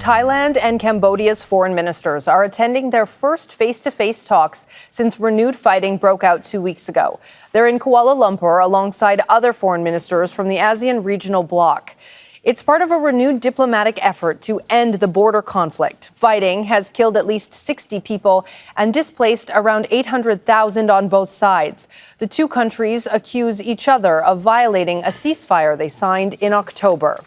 Thailand and Cambodia's foreign ministers are attending their first face-to-face talks since renewed fighting broke out 2 weeks ago. They're in Kuala Lumpur alongside other foreign ministers from the ASEAN regional bloc. It's part of a renewed diplomatic effort to end the border conflict. Fighting has killed at least 60 people and displaced around 800,000 on both sides. The two countries accuse each other of violating a ceasefire they signed in October.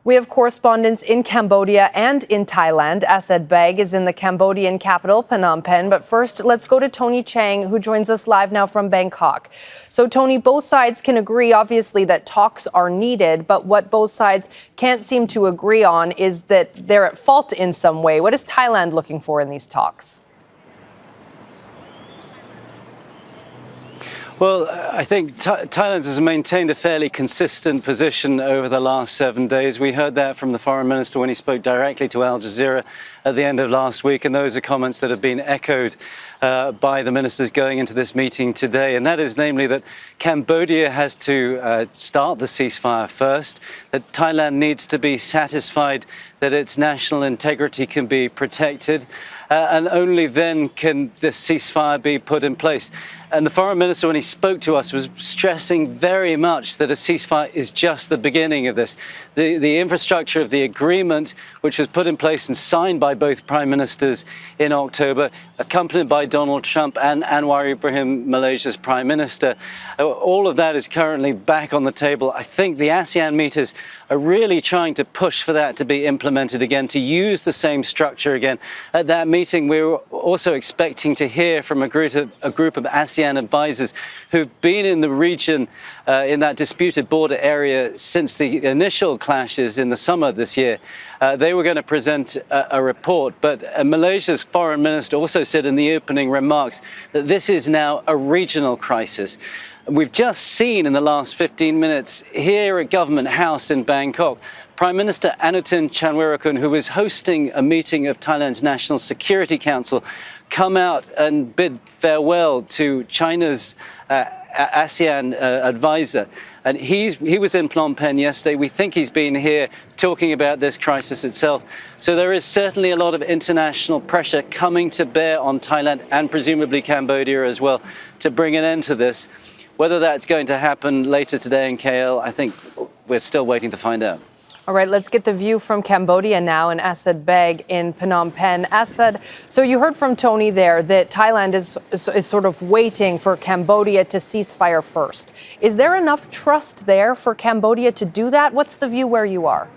We have correspondents in Cambodia and in Thailand. Baig is in the Cambodian capital, Phnom Penh. But first, let's go to Tony Cheng, who joins us live now from Bangkok. So, Tony, both sides can agree, obviously, that talks are needed. But what both sides can't seem to agree on is that they're at fault in some way. What is Thailand looking for in these talks? Well, I think Thailand has maintained a fairly consistent position over the last 7 days. We heard that from the foreign minister when he spoke directly to Al Jazeera at the end of last week, and those are comments that have been echoed by the ministers going into this meeting today, and that is namely that Cambodia has to start the ceasefire first, that Thailand needs to be satisfied that its national integrity can be protected, and only then can the ceasefire be put in place. And the foreign minister, when he spoke to us, was stressing very much that a ceasefire is just the beginning of this. The infrastructure of the agreement, which was put in place and signed by both prime ministers in October, accompanied by Donald Trump and Anwar Ibrahim, Malaysia's prime minister, all of that is currently back on the table. I think the ASEAN meetings are really trying to push for that to be implemented again, to use the same structure again. At that meeting, we were also expecting to hear from a group of ASEAN advisors who've been in the region, in that disputed border area since the initial clashes in the summer this year. They were going to present a report, but Malaysia's foreign minister also said in the opening remarks that this is now a regional crisis. We've just seen in the last 15 minutes here at Government House in Bangkok, Prime Minister Anutin Charnvirakul, who was hosting a meeting of Thailand's National Security Council, come out and bid farewell to China's ASEAN advisor. And he was in Phnom Penh yesterday. We think he's been here talking about this crisis itself. So there is certainly a lot of international pressure coming to bear on Thailand and presumably Cambodia as well to bring an end to this. Whether that's going to happen later today in KL, I think we're still waiting to find out. All right, let's get the view from Cambodia now and Baig in Phnom Penh. So you heard from Tony there that Thailand is sort of waiting for Cambodia to cease fire first. Is there enough trust there for Cambodia to do that? What's the view where you are?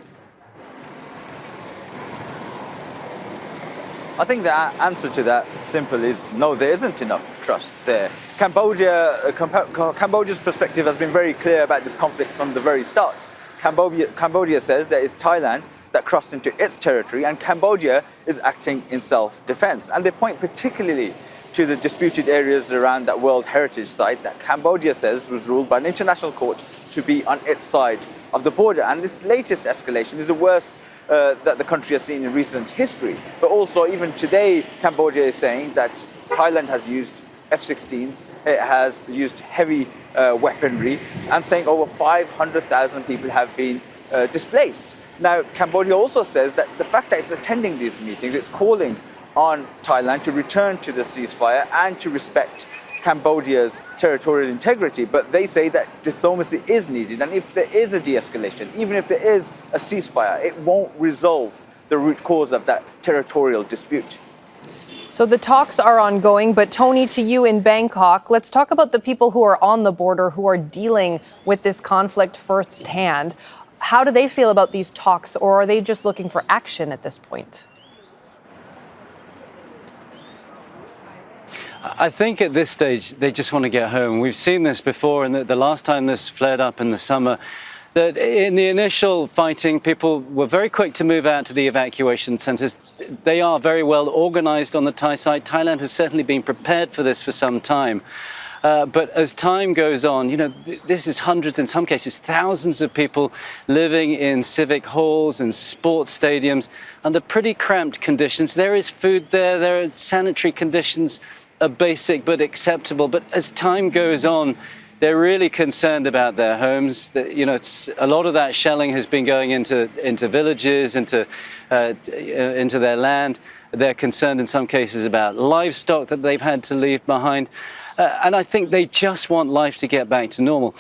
I think the answer to that simple is no, there isn't enough trust there. Cambodia's perspective has been very clear about this conflict from the very start. Cambodia says that it's Thailand that crossed into its territory and Cambodia is acting in self-defense. And they point particularly to the disputed areas around that World Heritage Site that Cambodia says was ruled by an international court to be on its side of the border. And this latest escalation is the worst that the country has seen in recent history. But also even today, Cambodia is saying that Thailand has used F-16s, it has used heavy weaponry, and saying over 500,000 people have been displaced. Now, Cambodia also says that the fact that it's attending these meetings, it's calling on Thailand to return to the ceasefire and to respect Cambodia's territorial integrity, but they say that diplomacy is needed, and if there is a de-escalation, even if there is a ceasefire, it won't resolve the root cause of that territorial dispute. So the talks are ongoing, but Tony, to you in Bangkok, let's talk about the people who are on the border, who are dealing with this conflict firsthand. How do they feel about these talks, or are they just looking for action at this point? I think at this stage, they just want to get home. We've seen this before, and the last time this flared up in the summer, that in the initial fighting, people were very quick to move out to the evacuation centres. They are very well organised on the Thai side. Thailand has certainly been prepared for this for some time. But as time goes on, you know, this is hundreds, in some cases thousands of people living in civic halls and sports stadiums under pretty cramped conditions. There is food there are sanitary conditions are basic but acceptable. But as time goes on, They're really concerned about their homes. A lot of that shelling has been going into villages, into their land. They're concerned in some cases about livestock that they've had to leave behind. And I think they just want life to get back to normal.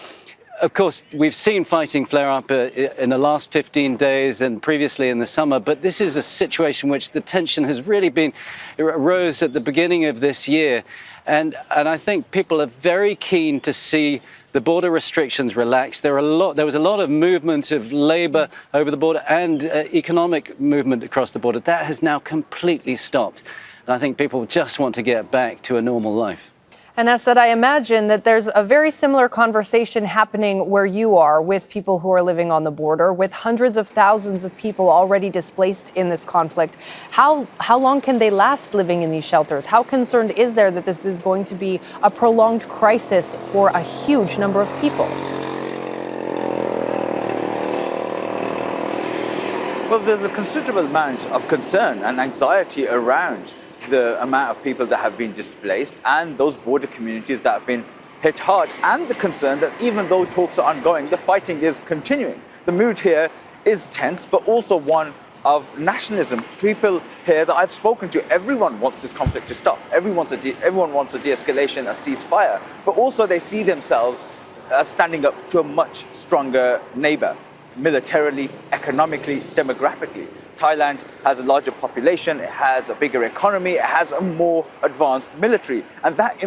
Of course, we've seen fighting flare up in the last 15 days and previously in the summer, but this is a situation which the tension has really rose at the beginning of this year. And I think people are very keen to see the border restrictions relaxed. There was a lot of movement of labor over the border and economic movement across the border. That has now completely stopped. And I think people just want to get back to a normal life. And Asad, I imagine that there's a very similar conversation happening where you are with people who are living on the border, with hundreds of thousands of people already displaced in this conflict. How long can they last living in these shelters? How concerned is there that this is going to be a prolonged crisis for a huge number of people? Well, there's a considerable amount of concern and anxiety around the amount of people that have been displaced and those border communities that have been hit hard, and the concern that even though talks are ongoing, the fighting is continuing. The mood here is tense, but also one of nationalism. People here that I've spoken to, everyone wants this conflict to stop. Everyone wants a de-escalation, a ceasefire, but also they see themselves as standing up to a much stronger neighbor, militarily, economically, demographically. Thailand has a larger population, it has a bigger economy, it has a more advanced military. And that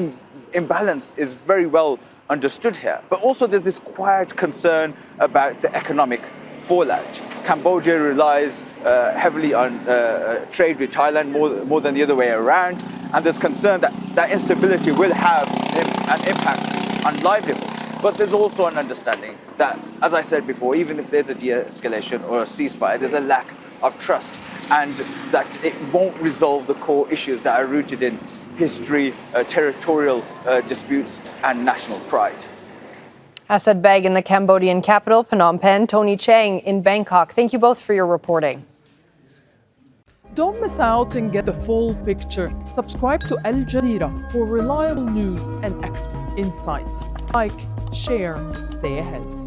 imbalance is very well understood here. But also there's this quiet concern about the economic fallout. Cambodia relies heavily on trade with Thailand more than the other way around. And there's concern that that instability will have an impact on livelihoods. But there's also an understanding that, as I said before, even if there's a de-escalation or a ceasefire, there's a lack of trust, and that it won't resolve the core issues that are rooted in history, territorial disputes, and national pride. Asad Baig in the Cambodian capital, Phnom Penh, Tony Cheng in Bangkok. Thank you both for your reporting. Don't miss out and get the full picture. Subscribe to Al Jazeera for reliable news and expert insights. Like, share, stay ahead.